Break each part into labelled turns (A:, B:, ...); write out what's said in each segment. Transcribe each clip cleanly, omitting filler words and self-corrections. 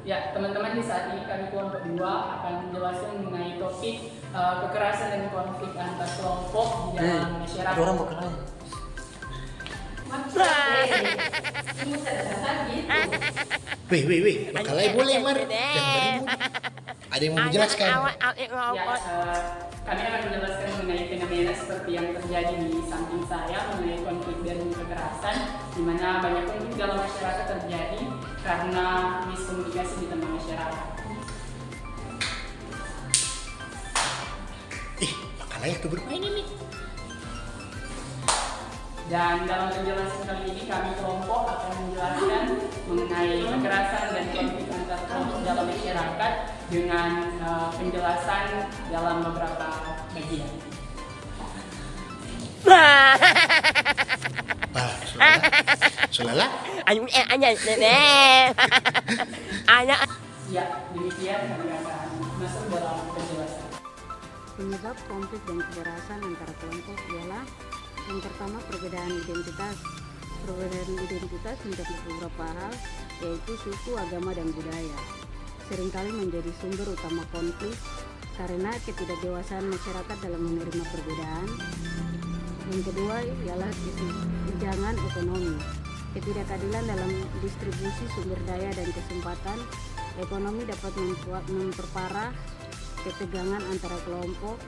A: Ya, teman-teman, di saat ini kami kelompok 2 akan menjelaskan mengenai topik kekerasan dan konflik antar kelompok di dalam masyarakat.
B: Ada orang berkelahi. Wih, berkelahi boleh, Mar. Jangan beribut. Ada yang mau menjelaskan?
A: Ya, kami akan menjelaskan mengenai fenomena seperti yang terjadi di samping saya mengenai konflik dan kekerasan, di mana banyak konflik dalam masyarakat terjadi karena miskomunikasi di tengah masyarakat.
B: Berkelahi atau bermain ini?
A: Dan dalam penjelasan kali ini kami kelompok akan menjelaskan mengenai kekerasan dan konflik antar kelompok dalam masyarakat dengan penjelasan dalam beberapa bagian.
B: Sulala?
A: Ya, demikian kami akan masuk dalam penjelasan.
C: Penyebab konflik dan kekerasan antara kelompok ialah yang pertama perbedaan identitas. Perbedaan identitas mencakup beberapa hal, yaitu suku, agama, dan budaya. Seringkali menjadi sumber utama konflik karena ketidakdewasaan masyarakat dalam menerima perbedaan. Yang kedua ialah kesenjangan ekonomi. Ketidakadilan dalam distribusi sumber daya dan kesempatan ekonomi dapat memperparah ketegangan antara kelompok.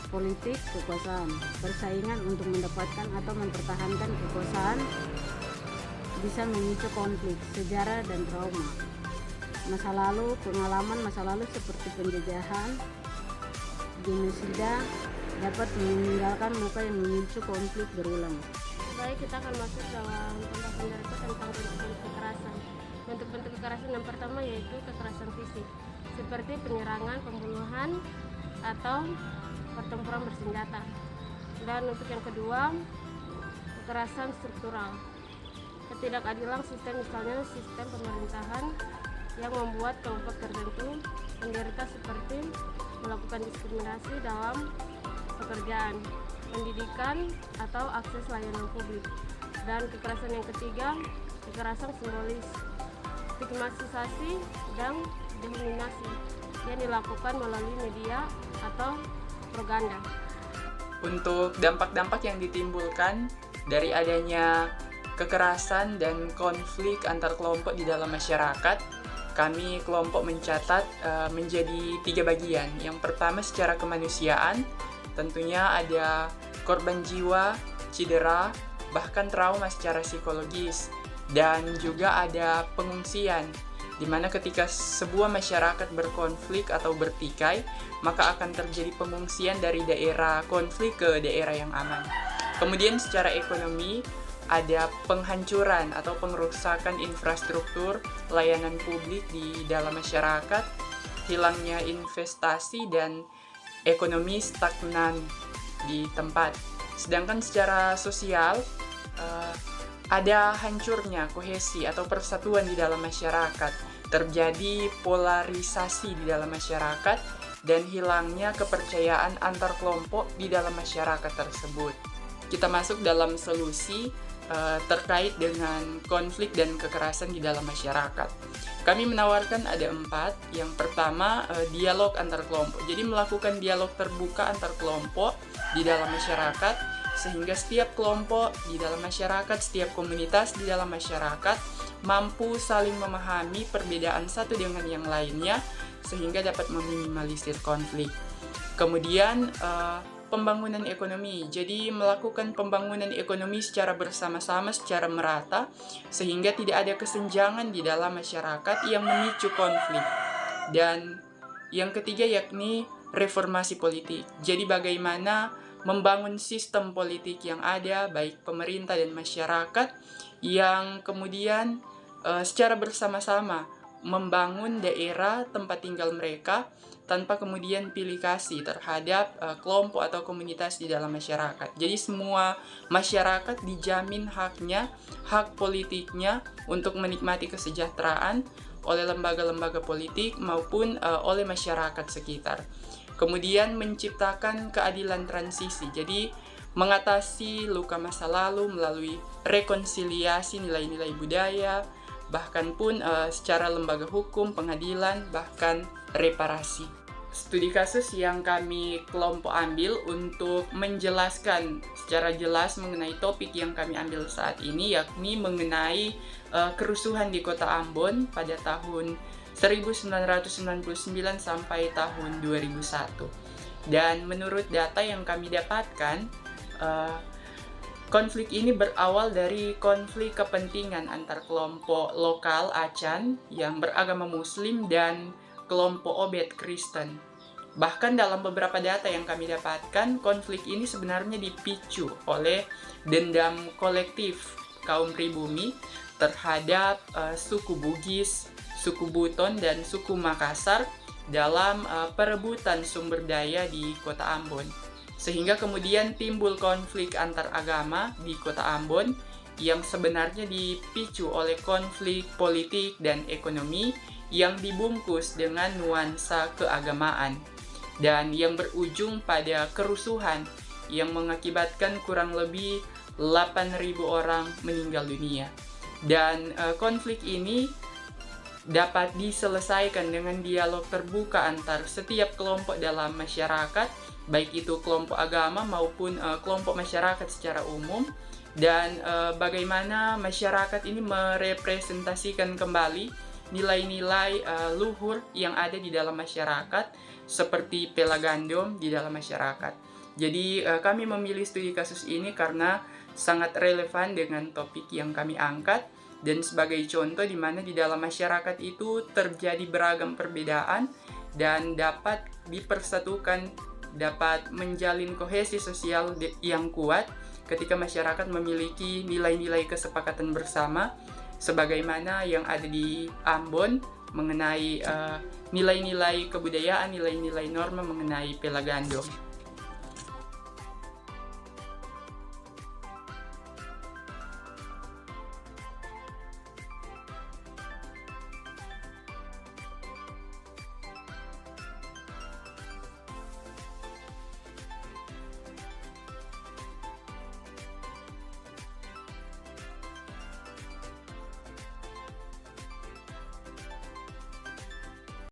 C: Politik kekuasaan, persaingan untuk mendapatkan atau mempertahankan kekuasaan bisa memicu konflik. Sejarah dan trauma pengalaman masa lalu seperti penjajahan, genosida dapat meninggalkan luka yang memicu konflik berulang.
D: Baik, kita akan masuk dalam pembahasan berikut tentang bentuk-bentuk kekerasan. Bentuk-bentuk kekerasan yang pertama yaitu kekerasan fisik, seperti penyerangan, pembunuhan, atau pertempuran bersenjata. Dan untuk yang kedua, kekerasan struktural, ketidakadilan sistem, misalnya sistem pemerintahan yang membuat kelompok tertentu menderita, seperti melakukan diskriminasi dalam pekerjaan, pendidikan, atau akses layanan publik. Dan kekerasan yang ketiga, kekerasan simbolis, stigmatisasi dan denominasi yang dilakukan melalui media atau propaganda.
A: Untuk dampak-dampak yang ditimbulkan dari adanya kekerasan dan konflik antar kelompok di dalam masyarakat, kami kelompok mencatat menjadi 3 bagian. Yang pertama secara kemanusiaan, tentunya ada korban jiwa, cedera, bahkan trauma secara psikologis, dan juga ada pengungsian, di mana ketika sebuah masyarakat berkonflik atau bertikai, maka akan terjadi pengungsian dari daerah konflik ke daerah yang aman. Kemudian secara ekonomi, ada penghancuran atau pengerusakan infrastruktur layanan publik di dalam masyarakat, hilangnya investasi, dan ekonomi stagnan di tempat. Sedangkan secara sosial, ada hancurnya kohesi atau persatuan di dalam masyarakat, terjadi polarisasi di dalam masyarakat, dan hilangnya kepercayaan antar kelompok di dalam masyarakat tersebut. Kita masuk dalam solusi terkait dengan konflik dan kekerasan di dalam masyarakat. Kami menawarkan ada 4. Yang pertama, dialog antar kelompok. Jadi melakukan dialog terbuka antar kelompok di dalam masyarakat, sehingga setiap kelompok di dalam masyarakat, setiap komunitas di dalam masyarakat mampu saling memahami perbedaan satu dengan yang lainnya, sehingga dapat meminimalisir konflik. Kemudian pembangunan ekonomi, jadi melakukan pembangunan ekonomi secara bersama-sama, secara merata, sehingga tidak ada kesenjangan di dalam masyarakat yang memicu konflik. Dan yang ketiga yakni reformasi politik, jadi bagaimana membangun sistem politik yang ada, baik pemerintah dan masyarakat, yang kemudian secara bersama-sama membangun daerah tempat tinggal mereka tanpa kemudian pilih kasih terhadap kelompok atau komunitas di dalam masyarakat. Jadi semua masyarakat dijamin haknya, hak politiknya untuk menikmati kesejahteraan oleh lembaga-lembaga politik maupun oleh masyarakat sekitar. Kemudian menciptakan keadilan transisi, jadi mengatasi luka masa lalu melalui rekonsiliasi nilai-nilai budaya, bahkan pun secara lembaga hukum, pengadilan, bahkan reparasi. Studi kasus yang kami kelompok ambil untuk menjelaskan secara jelas mengenai topik yang kami ambil saat ini, yakni mengenai kerusuhan di kota Ambon pada tahun 1999 sampai tahun 2001. Dan menurut data yang kami dapatkan, konflik ini berawal dari konflik kepentingan antar kelompok lokal Acan yang beragama Muslim dan kelompok Obed Kristen. Bahkan dalam beberapa data yang kami dapatkan, konflik ini sebenarnya dipicu oleh dendam kolektif kaum pribumi terhadap suku Bugis, suku Buton, dan suku Makassar dalam perebutan sumber daya di kota Ambon. Sehingga kemudian timbul konflik antar agama di kota Ambon yang sebenarnya dipicu oleh konflik politik dan ekonomi yang dibungkus dengan nuansa keagamaan dan yang berujung pada kerusuhan yang mengakibatkan kurang lebih 8.000 orang meninggal dunia. Dan konflik ini dapat diselesaikan dengan dialog terbuka antar setiap kelompok dalam masyarakat, baik itu kelompok agama maupun kelompok masyarakat secara umum, dan bagaimana masyarakat ini merepresentasikan kembali nilai-nilai luhur yang ada di dalam masyarakat seperti pelagandom di dalam masyarakat. Jadi kami memilih studi kasus ini karena sangat relevan dengan topik yang kami angkat dan sebagai contoh di mana di dalam masyarakat itu terjadi beragam perbedaan dan dapat dipersatukan, dapat menjalin kohesi sosial yang kuat ketika masyarakat memiliki nilai-nilai kesepakatan bersama sebagaimana yang ada di Ambon mengenai nilai-nilai kebudayaan, nilai-nilai norma mengenai pelagandom.